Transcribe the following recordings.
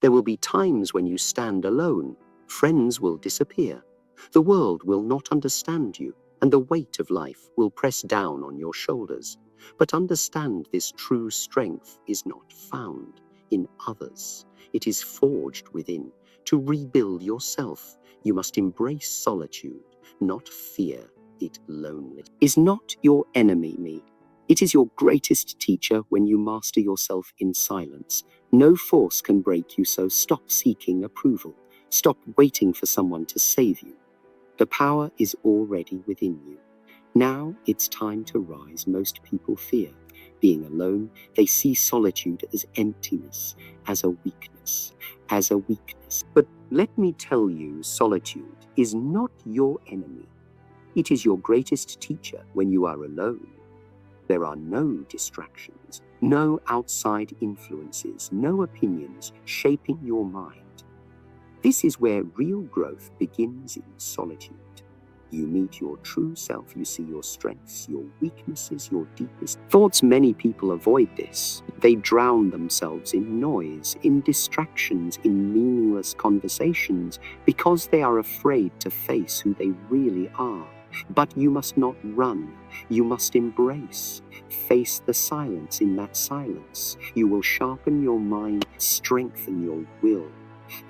There will be times when you stand alone. Friends will disappear. The world will not understand you, and the weight of life will press down on your shoulders. But understand this true strength is not found in others. It is forged within. To rebuild yourself, you must embrace solitude, not fear it lonely. Is not your enemy me? It is your greatest teacher when you master yourself in silence. No force can break you, so stop seeking approval. Stop waiting for someone to save you. The power is already within you. Now it's time to rise. Most people fear being alone. They see solitude as emptiness, as a weakness, But let me tell you, solitude is not your enemy. It is your greatest teacher when you are alone. There are no distractions, no outside influences, no opinions shaping your mind. This is where real growth begins in solitude. You meet your true self, you see your strengths, your weaknesses, your deepest thoughts. Many people avoid this. They drown themselves in noise, in distractions, in meaningless conversations, because they are afraid to face who they really are. But you must not run. You must embrace. Face the silence. In that silence, you will sharpen your mind, strengthen your will,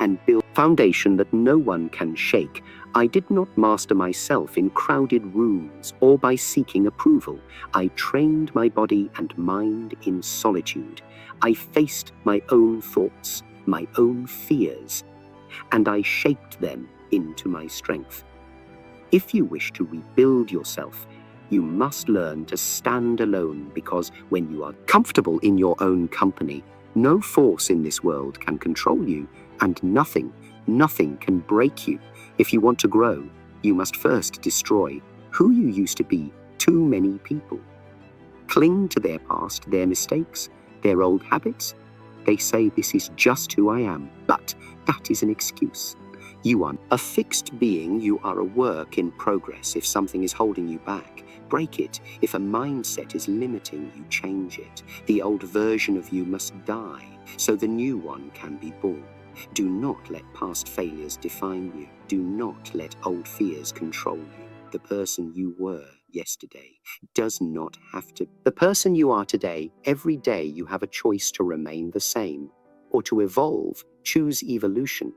and build a foundation that no one can shake. I did not master myself in crowded rooms or by seeking approval. I trained my body and mind in solitude. I faced my own thoughts, my own fears, and I shaped them into my strength. If you wish to rebuild yourself, you must learn to stand alone, because when you are comfortable in your own company, no force in this world can control you, and nothing can break you. If you want to grow, you must first destroy who you used to be. Too many people cling to their past, their mistakes, their old habits. They say, this is just who I am, but that is an excuse. You are a fixed being. You are a work in progress. If something is holding you back, break it. If a mindset is limiting you, change it. The old version of you must die, so the new one can be born. Do not let past failures define you. Do not let old fears control you. The person you were yesterday does not have to. The person you are today, every day you have a choice to remain the same or to evolve. Choose evolution.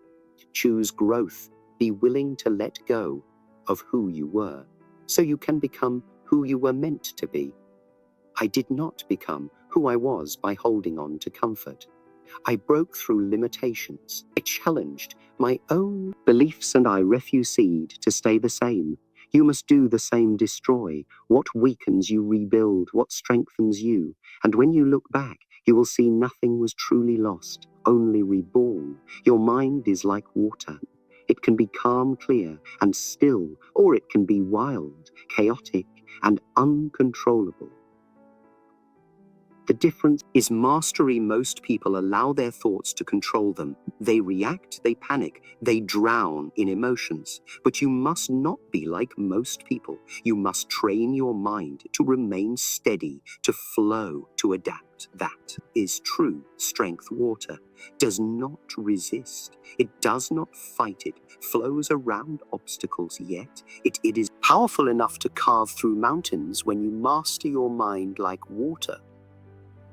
Choose growth. Be willing to let go of who you were, so you can become who you were meant to be. I did not become who I was by holding on to comfort. I broke through limitations. I challenged my own beliefs, and I refused to stay the same. You must do the same. Destroy what weakens you, rebuild what strengthens you. And when you look back, you will see nothing was truly lost, only reborn. Your mind is like water. It can be calm, clear, and still, or it can be wild, chaotic, and uncontrollable. The difference is mastery. Most people allow their thoughts to control them. They react, they panic, they drown in emotions. But you must not be like most people. You must train your mind to remain steady, to flow, to adapt. That is true strength. Water does not resist. It does not fight. It flows around obstacles, yet it is powerful enough to carve through mountains. When you master your mind like water,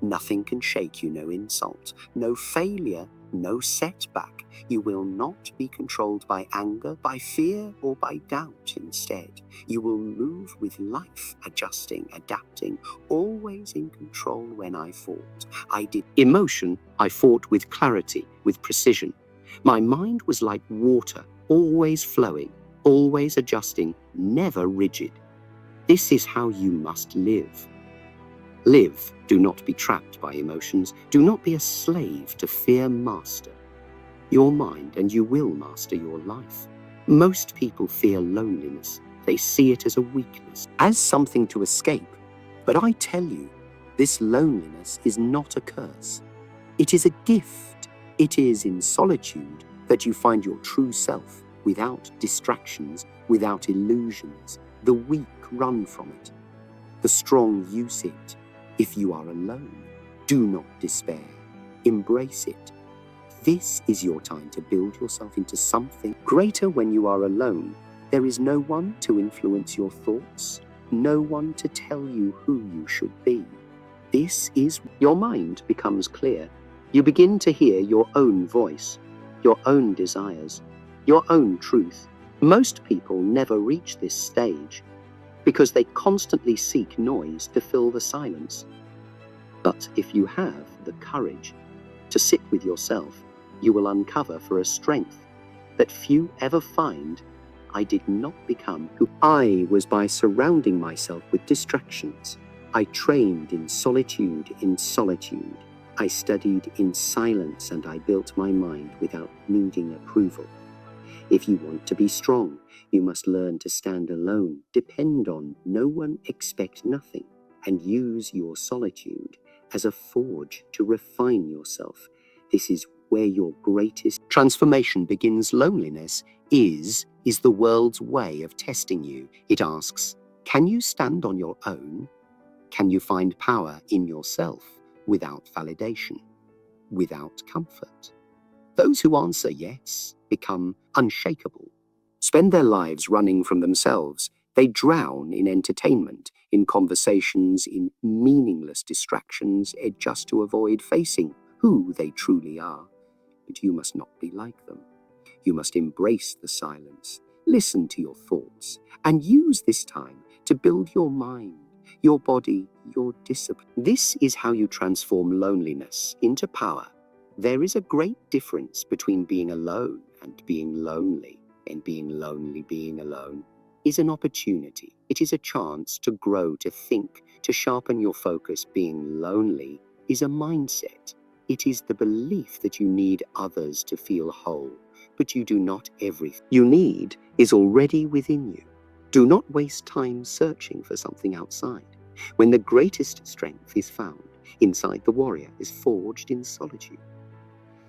nothing can shake you, no insult, no failure, no setback. You will not be controlled by anger, by fear, or by doubt. Instead, you will move with life, adjusting, adapting, always in control. When I fought, I did emotion. I fought with clarity, with precision. My mind was like water, always flowing, always adjusting, never rigid. This is how you must live. Live. Do not be trapped by emotions. Do not be a slave to fear. Master your mind, and you will master your life. Most people fear loneliness. They see it as a weakness, as something to escape. But I tell you, this loneliness is not a curse. It is a gift. It is in solitude that you find your true self, without distractions, without illusions. The weak run from it. The strong use it. If you are alone, do not despair. Embrace it. This is your time to build yourself into something greater. When you are alone, there is no one to influence your thoughts, no one to tell you who you should be. This is your mind becomes clear. You begin to hear your own voice, your own desires, your own truth. Most people never reach this stage because they constantly seek noise to fill the silence. But if you have the courage to sit with yourself, you will uncover for a strength that few ever find. I did not become who I was by surrounding myself with distractions. I trained in solitude. I studied in silence, and I built my mind without needing approval. If you want to be strong, you must learn to stand alone, depend on no one, expect nothing, and use your solitude as a forge to refine yourself. This is where your greatest transformation begins. Loneliness is the world's way of testing you. It asks, can you stand on your own? Can you find power in yourself without validation, without comfort? Those who answer yes become unshakable, spend their lives running from themselves. They drown in entertainment, in conversations, in meaningless distractions, just to avoid facing who they truly are. But you must not be like them. You must embrace the silence, listen to your thoughts, and use this time to build your mind, your body, your discipline. This is how you transform loneliness into power. There is a great difference between being alone and being lonely. And being lonely, being alone, is an opportunity. It is a chance to grow, to think, to sharpen your focus. Being lonely is a mindset. It is the belief that you need others to feel whole, but you do not. Everything you need is already within you. Do not waste time searching for something outside, when the greatest strength is found inside. The warrior is forged in solitude.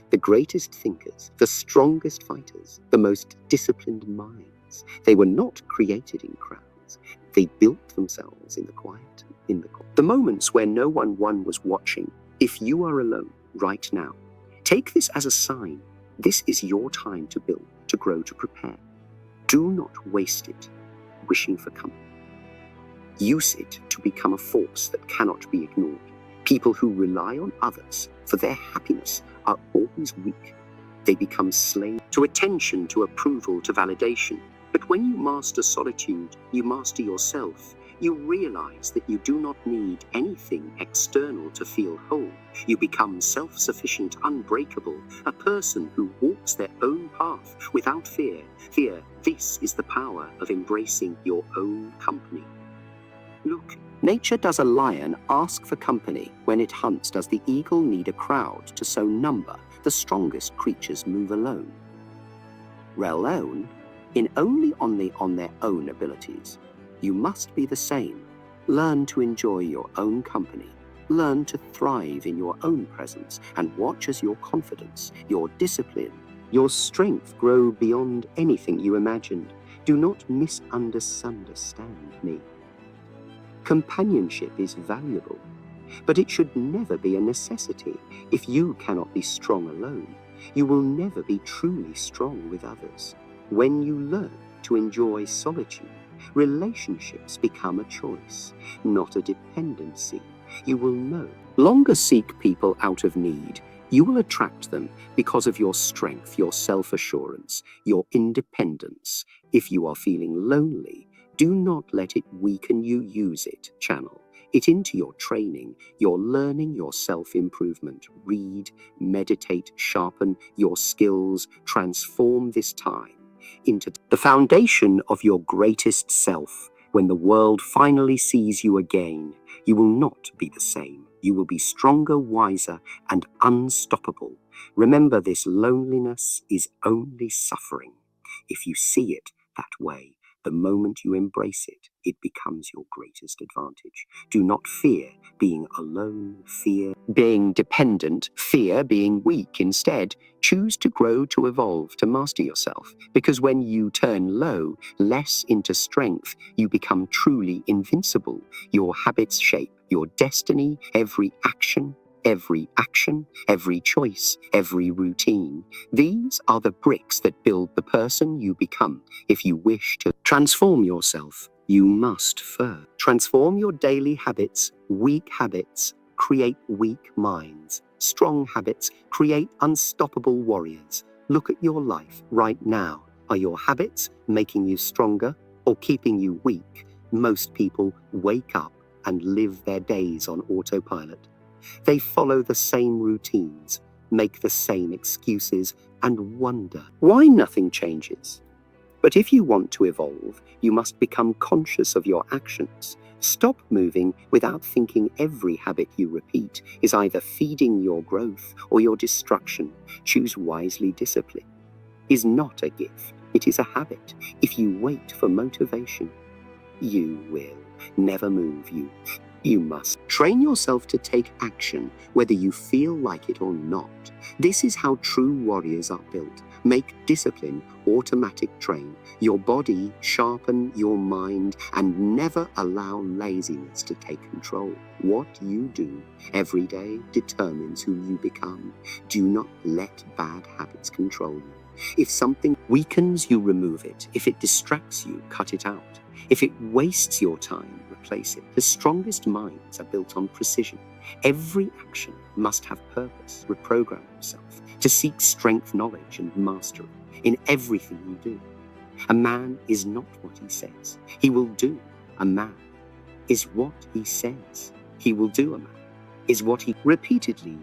The greatest thinkers, the strongest fighters, the most disciplined minds, they were not created in crowds. They built themselves in the quiet, the moments where no one was watching. If you are alone right now, take this as a sign. This is your time to build, to grow, to prepare. Do not waste it wishing for company. Use it to become a force that cannot be ignored. People who rely on others for their happiness are always weak. They become slaves to attention, to approval, to validation. But when you master solitude, you master yourself. You realize that you do not need anything external to feel whole. You become self-sufficient, unbreakable, a person who walks their own path without fear. This is the power of embracing your own company. Look, nature does a lion ask for company when it hunts. Does the eagle need a crowd to sow number? The strongest creatures move alone. Alone, in only on their own abilities. You must be the same. Learn to enjoy your own company. Learn to thrive in your own presence, and watch as your confidence, your discipline, your strength grow beyond anything you imagined. Do not misunderstand me. Companionship is valuable, but it should never be a necessity. If you cannot be strong alone, you will never be truly strong with others. When you learn to enjoy solitude, relationships become a choice, not a dependency. You will no longer seek people out of need. You will attract them because of your strength, your self-assurance, your independence. If you are feeling lonely, do not let it weaken you. Use it, channel it into your training, your learning, your self-improvement. Read, meditate, sharpen your skills, transform this time into the foundation of your greatest self. When the world finally sees you again, you will not be the same. You will be stronger, wiser, and unstoppable. Remember, this loneliness is only suffering. If you see it that way, the moment you embrace it, it becomes your greatest advantage. Do not fear being alone, fear being dependent, fear being weak. Instead, choose to grow, to evolve, to master yourself. Because when you turn low, less into strength, you become truly invincible. Your habits shape your destiny. Every action, Every action, every choice, every routine, these are the bricks that build the person you become. If you wish to transform yourself, you must first transform your daily habits. Weak habits create weak minds. Strong habits create unstoppable warriors. Look at your life right now. Are your habits making you stronger or keeping you weak? Most people wake up and live their days on autopilot. They follow the same routines, make the same excuses, and wonder why nothing changes. But if you want to evolve, you must become conscious of your actions. Stop moving without thinking every habit you repeat is either feeding your growth or your destruction. Choose wisely. Discipline is not a gift, it is a habit. If you wait for motivation, you will never move. You must train yourself to take action, whether you feel like it or not. This is how true warriors are built. Make discipline automatic. Train your body, sharpen your mind, and never allow laziness to take control. What you do every day determines who you become. Do not let bad habits control you. If something weakens you, remove it. If it distracts you, cut it out. If it wastes your time, replace it. The strongest minds are built on precision. Every action must have purpose. Reprogram yourself to seek strength, knowledge, and mastery in everything you do. A man is not what he says he will do. A man is what he says he will do. A man is what he repeatedly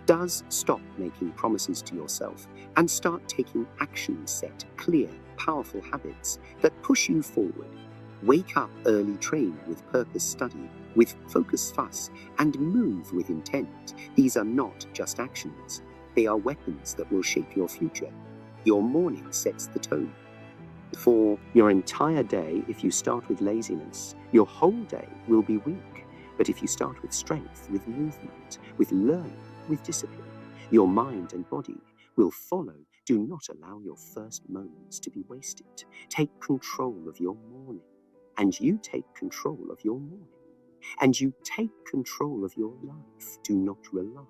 does. Stop making promises to yourself and start taking action. Set clear, powerful habits that push you forward. Wake up early, train with purpose, study with focus, fuss, and move with intent. These are not just actions. They are weapons that will shape your future. Your morning sets the tone for your entire day. If you start with laziness, your whole day will be weak. But if you start with strength, with movement, with learning, with discipline, your mind and body will follow. Do not allow your first moments to be wasted. Take control of your morning, and you take control of your morning, and you take control of your life. Do not rely.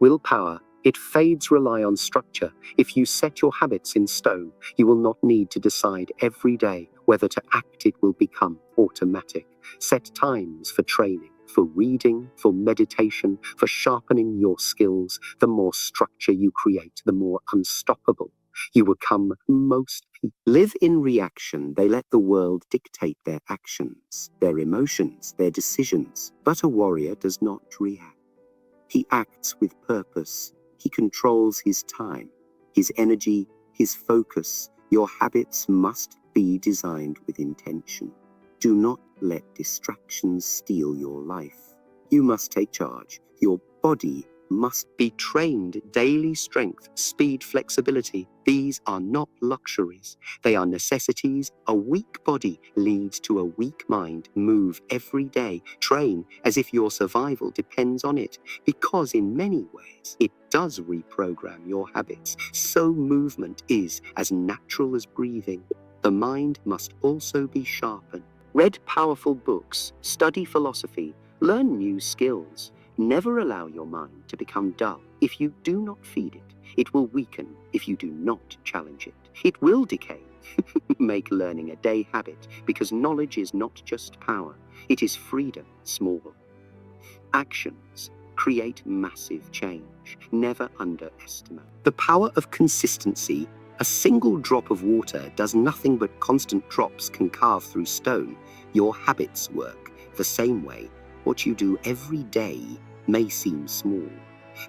Willpower, it fades. Rely on structure. If you set your habits in stone, you will not need to decide every day whether to act. It will become automatic. Set times for training, for reading, for meditation, for sharpening your skills. The more structure you create, the more unstoppable you become. Most people live in reaction. They let the world dictate their actions, their emotions, their decisions. But a warrior does not react. He acts with purpose. He controls his time, his energy, his focus. Your habits must be designed with intention. Do not let distractions steal your life. You must take charge. Your body must be trained. Daily strength, speed, flexibility. These are not luxuries. They are necessities. A weak body leads to a weak mind. Move every day. Train as if your survival depends on it, because in many ways it does reprogram your habits. So movement is as natural as breathing. The mind must also be sharpened. Read powerful books, study philosophy, learn new skills. Never allow your mind to become dull. If you do not feed it, it will weaken. If you do not challenge it, it will decay. Make learning a day habit, because knowledge is not just power, it is freedom. Small actions create massive change. Never underestimate the power of consistency. A single drop of water does nothing, but constant drops can carve through stone. Your habits work the same way. What you do every day may seem small,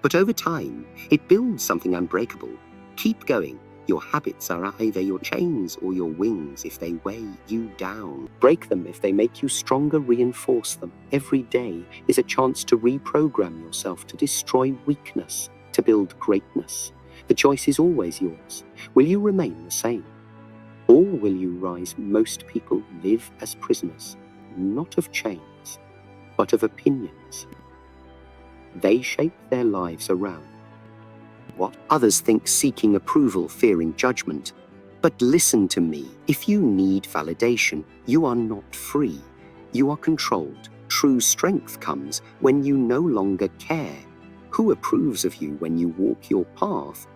but over time, it builds something unbreakable. Keep going. Your habits are either your chains or your wings. If they weigh you down, break them. If they make you stronger, reinforce them. Every day is a chance to reprogram yourself, to destroy weakness, to build greatness. The choice is always yours. Will you remain the same, or will you rise? Most people live as prisoners, not of chains, but of opinions. They shape their lives around what others think, seeking approval, fearing judgment. But listen to me. If you need validation, you are not free. You are controlled. True strength comes when you no longer care Who approves of you when you walk your path?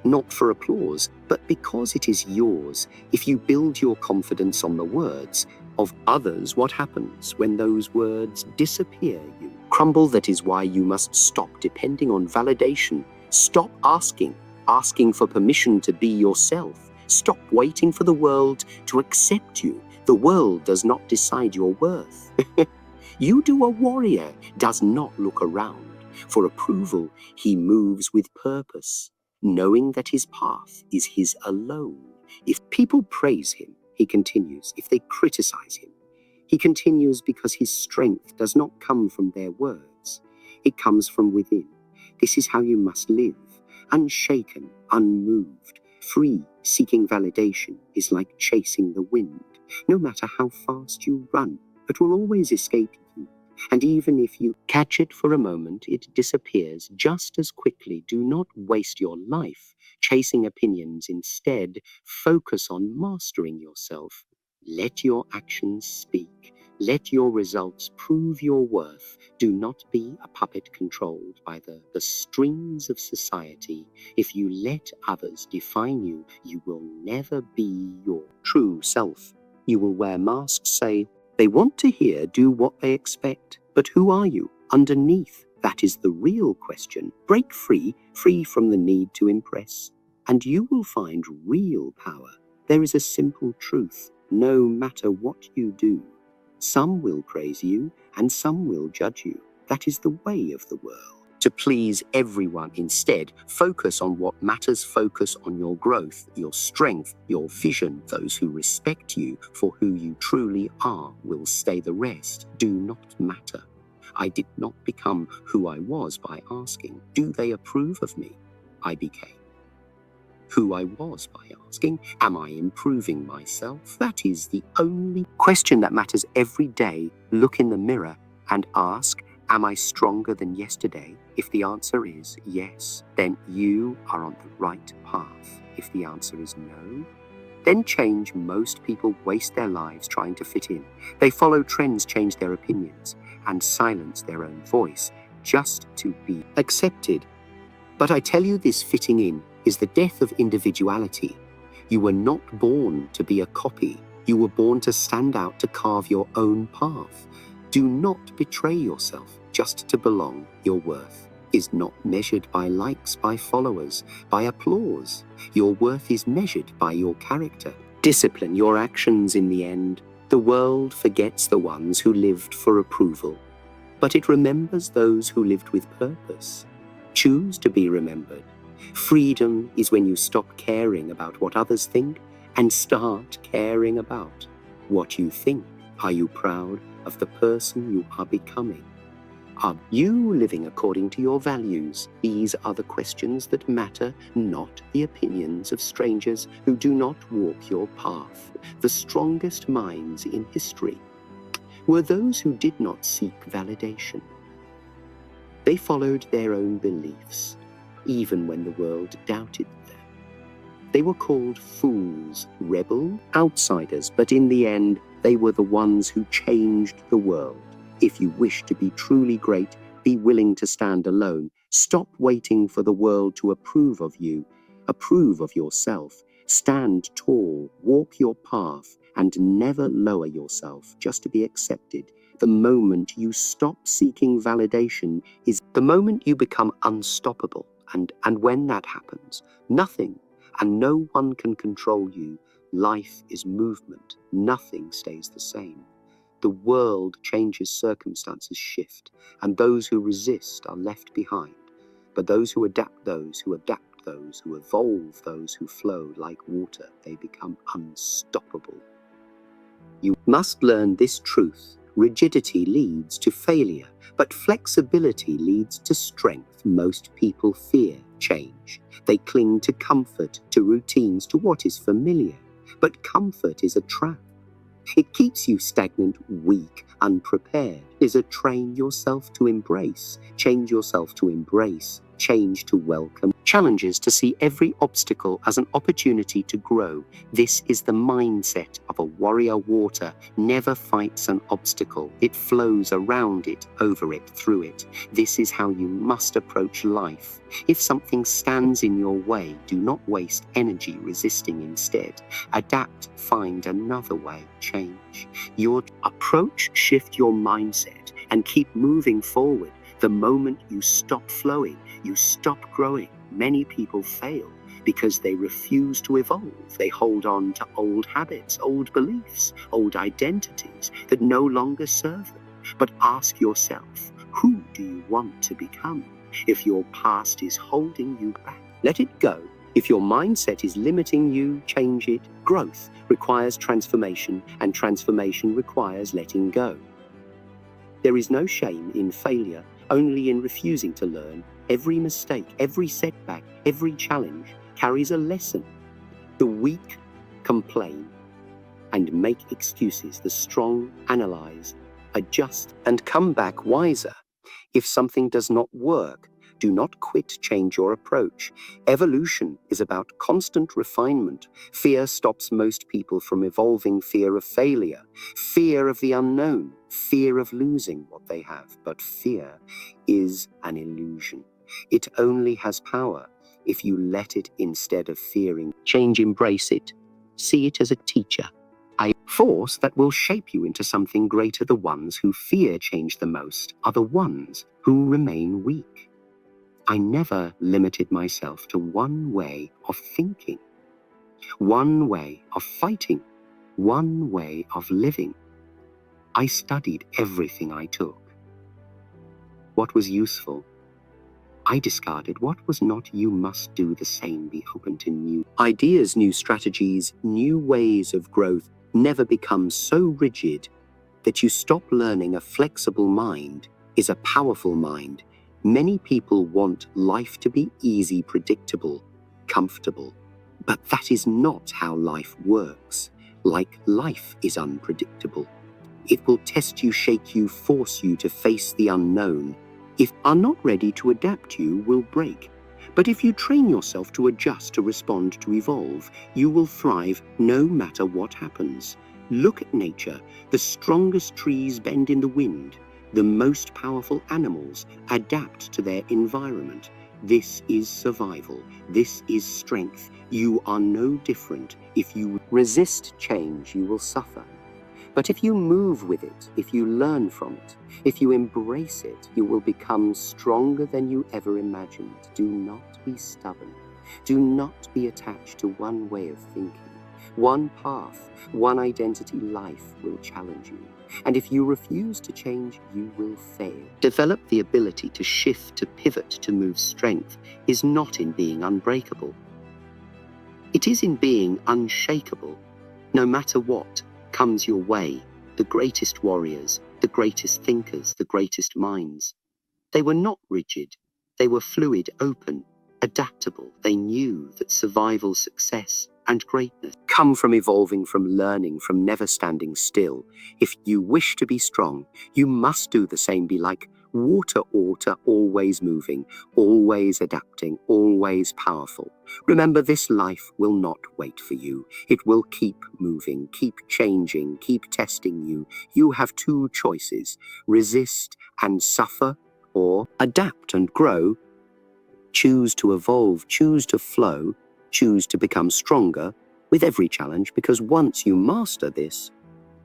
Not for applause, but because it is yours. If you build your confidence on the words of others, what happens when those words disappear? You crumble. That is why you must stop depending on validation. Stop asking for permission to be yourself. Stop waiting for the world to accept you. The world does not decide your worth. You do. A warrior does not look around for approval. He moves with purpose, knowing that his path is his alone. If people praise him, he continues. If they criticize him, he continues, because his strength does not come from their words. It comes from within. This is how you must live, unshaken, unmoved, free. Seeking validation is like chasing the wind. No matter how fast you run, it will always escape you. And even if you catch it for a moment, it disappears just as quickly. Do not waste your life chasing opinions. Instead, focus on mastering yourself. Let your actions speak. Let your results prove your worth. Do not be a puppet controlled by the strings of society. If you let others define you, you will never be your true self. You will wear masks, say they want to hear, do what they expect. But who are you underneath? That is the real question. Break free from the need to impress, and you will find real power. There is a simple truth. No matter what you do, some will praise you and some will judge you. That is the way of the world. To please everyone instead, focus on what matters. Focus on your growth, your strength, your vision. Those who respect you for who you truly are will stay. The rest do not matter. I did not become who I was by asking, do they approve of me? I became who I was by asking, am I improving myself? That is the only question that matters every day. Look in the mirror and ask, am I stronger than yesterday? If the answer is yes, then you are on the right path. If the answer is no, then change. Most people waste their lives trying to fit in. They follow trends, change their opinions, and silence their own voice just to be accepted. But I tell you, this fitting in is the death of individuality. You were not born to be a copy. You were born to stand out, to carve your own path. Do not betray yourself just to belong. Your worth is not measured by likes, by followers, by applause. Your worth is measured by your character. Discipline your actions in the end. The world forgets the ones who lived for approval, but it remembers those who lived with purpose. Choose to be remembered. Freedom is when you stop caring about what others think and start caring about what you think. Are you proud of the person you are becoming? Are you living according to your values? These are the questions that matter, not the opinions of strangers who do not walk your path. The strongest minds in history were those who did not seek validation. They followed their own beliefs, even when the world doubted them. They were called fools, rebel, outsiders, but in the end, they were the ones who changed the world. If you wish to be truly great, be willing to stand alone. Stop waiting for the world to approve of you. Approve of yourself. Stand tall, walk your path, and never lower yourself just to be accepted. The moment you stop seeking validation is the moment you become unstoppable. And when that happens, nothing and no one can control you. Life is movement. Nothing stays the same. The world changes, circumstances shift, and those who resist are left behind. But those who adapt, those who evolve, those who flow like water, they become unstoppable. You must learn this truth. Rigidity leads to failure, but flexibility leads to strength. Most people fear change. They cling to comfort, to routines, to what is familiar. But comfort is a trap. It keeps you stagnant, weak, unprepared. Train yourself to embrace. Change yourself to embrace change to welcome challenges, to see every obstacle as an opportunity to grow. This is the mindset of a warrior. Water never fights an obstacle. It flows around it, over it, through it. This is how you must approach life. If something stands in your way, do not waste energy resisting. Instead, adapt, find another way, change your approach, shift your mindset, and keep moving forward. The moment you stop flowing, you stop growing. Many people fail because they refuse to evolve. They hold on to old habits, old beliefs, old identities that no longer serve them. But ask yourself, who do you want to become? If your past is holding you back, let it go. If your mindset is limiting you, change it. Growth requires transformation, and transformation requires letting go. There is no shame in failure, only in refusing to learn. Every mistake, every setback, every challenge carries a lesson. The weak complain and make excuses. The strong analyze, adjust, and come back wiser. If something does not work, do not quit, change your approach. Evolution is about constant refinement. Fear stops most people from evolving. Fear of failure, fear of the unknown, fear of losing what they have. But fear is an illusion. It only has power if you let it instead of fearing. Change, embrace it. See it as a teacher, a force that will shape you into something greater. The ones who fear change the most are the ones who remain weak. I never limited myself to one way of thinking, one way of fighting, one way of living. I studied everything I took. What was useful, I discarded. What was not, you must do the same. Be open to new ideas, new strategies, new ways of growth. Never become so rigid that you stop learning. A flexible mind is a powerful mind. Many people want life to be easy, predictable, comfortable. But that is not how life works. Like life is unpredictable. It will test you, shake you, force you to face the unknown. If are not ready to adapt, you will break. But if you train yourself to adjust, to respond, to evolve, you will thrive no matter what happens. Look at nature. The strongest trees bend in the wind. The most powerful animals adapt to their environment. This is survival. This is strength. You are no different. If you resist change, you will suffer. But if you move with it, if you learn from it, if you embrace it, you will become stronger than you ever imagined. Do not be stubborn. Do not be attached to one way of thinking. One path, one identity. Life will challenge you. And if you refuse to change, you will fail. Develop the ability to shift, to pivot, to move. Strength is not in being unbreakable. It is in being unshakable. No matter what comes your way, the greatest warriors, the greatest thinkers, the greatest minds, they were not rigid. They were fluid, open, adaptable. They knew that survival, success, and greatness come from evolving, from learning, from never standing still. If you wish to be strong, you must do the same. Be like water, always moving, always adapting, always powerful. Remember, this life will not wait for you. It will keep moving, keep changing, keep testing you. You have two choices: resist and suffer, or adapt and grow. Choose to evolve, choose to flow, choose to become stronger with every challenge, because once you master this,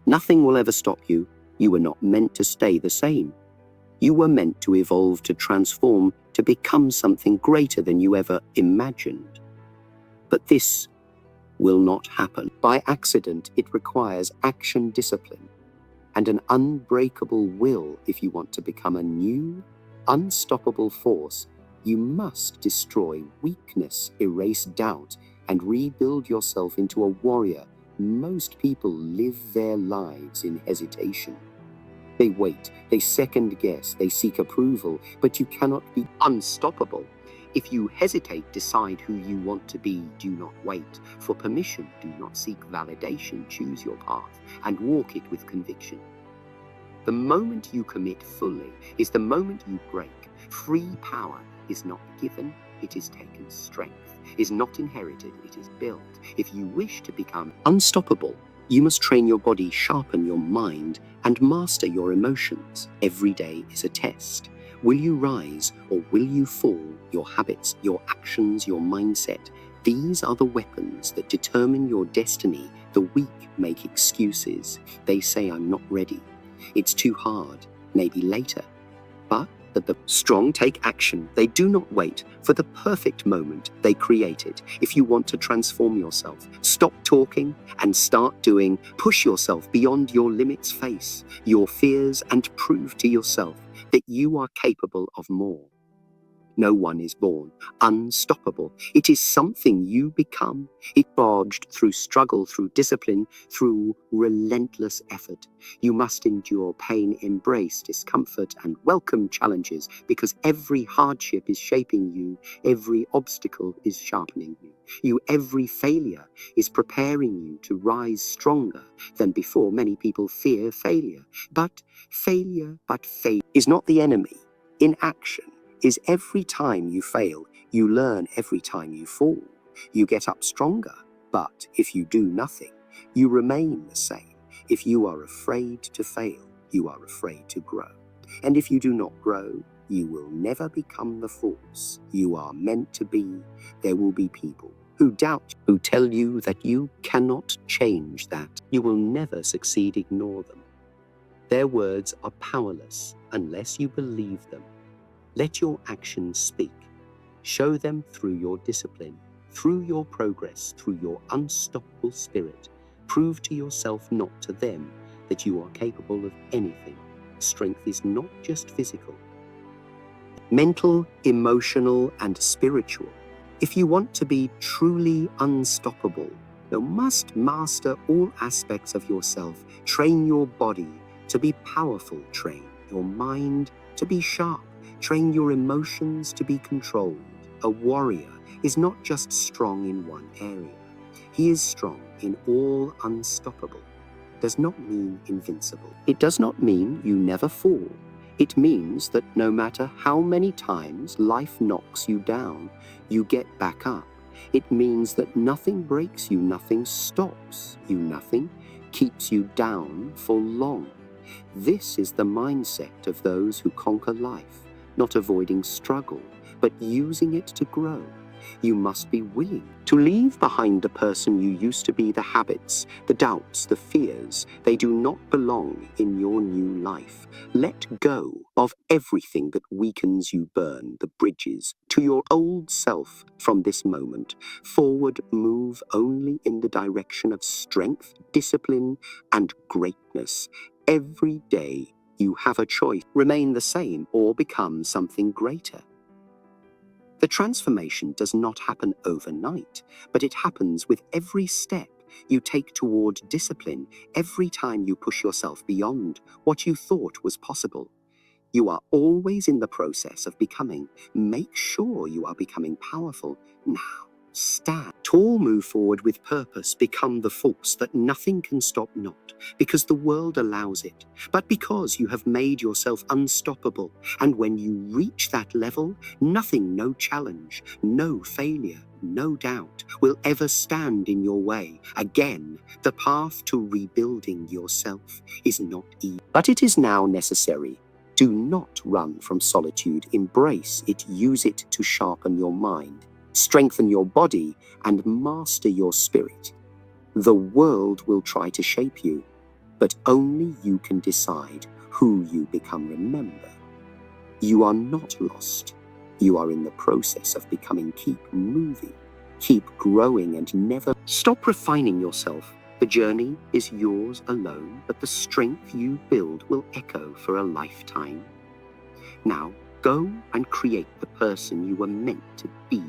nothing will ever stop you. You were not meant to stay the same. You were meant to evolve, to transform, to become something greater than you ever imagined. But this will not happen by accident. It requires action, discipline, and an unbreakable will. If you want to become a new, unstoppable force, you must destroy weakness, erase doubt, and rebuild yourself into a warrior. Most people live their lives in hesitation. They wait, they second guess, they seek approval, but you cannot be unstoppable. If you hesitate, decide who you want to be. Do not wait for permission. Do not seek validation. Choose your path and walk it with conviction. The moment you commit fully is the moment you break. Free power is not given, it is taken. Strength is not inherited, it is built. If you wish to become unstoppable, you must train your body, sharpen your mind, and master your emotions. Every day is a test. Will you rise or will you fall? Your habits, your actions, your mindset, these are the weapons that determine your destiny. The weak make excuses. They say, I'm not ready. It's too hard. Maybe later. But the strong take action. They do not wait for the perfect moment. They create it. If you want to transform yourself, stop talking and start doing. Push yourself beyond your limits. Face your fears and prove to yourself that you are capable of more. No one is born unstoppable. It is something you become. It forged through struggle, through discipline, through relentless effort. You must endure pain, embrace discomfort, and welcome challenges, because every hardship is shaping you. Every obstacle is sharpening you. Every failure is preparing you to rise stronger than before. Many people fear failure, but failure is not the enemy. Inaction is every time you fail, you learn. Every time you fall, you get up stronger. But if you do nothing, you remain the same. If you are afraid to fail, you are afraid to grow. And if you do not grow, you will never become the force you are meant to be. There will be people who doubt, who tell you that you cannot change that. You will never succeed. Ignore them. Their words are powerless unless you believe them. Let your actions speak. Show them through your discipline, through your progress, through your unstoppable spirit. Prove to yourself, not to them, that you are capable of anything. Strength is not just physical. Mental, emotional, and spiritual. If you want to be truly unstoppable, you must master all aspects of yourself. Train your body to be powerful. Train your mind to be sharp. Train your emotions to be controlled. A warrior is not just strong in one area. He is strong in all. Unstoppable does not mean invincible. It does not mean you never fall. It means that no matter how many times life knocks you down, you get back up. It means that nothing breaks you, nothing stops you, nothing keeps you down for long. This is the mindset of those who conquer life. Not avoiding struggle, but using it to grow. You must be willing to leave behind the person you used to be, the habits, the doubts, the fears. They do not belong in your new life. Let go of everything that weakens you. Burn the bridges to your old self from this moment. Forward, move only in the direction of strength, discipline, and greatness. Every day, you have a choice: remain the same or become something greater. The transformation does not happen overnight, but it happens with every step you take toward discipline, every time you push yourself beyond what you thought was possible. You are always in the process of becoming. Make sure you are becoming powerful now. Stand tall, move forward with purpose, become the force that nothing can stop, not because the world allows it, but because you have made yourself unstoppable. And when you reach that level, nothing, no challenge, no failure, no doubt will ever stand in your way. Again, the path to rebuilding yourself is not easy, but it is now necessary. Do not run from solitude. Embrace it. Use it to sharpen your mind, strengthen your body, and master your spirit. The world will try to shape you, but only you can decide who you become. Remember, you are not lost. You are in the process of becoming. Keep moving, keep growing, and never stop refining yourself. The journey is yours alone, but the strength you build will echo for a lifetime. Now, go and create the person you were meant to be.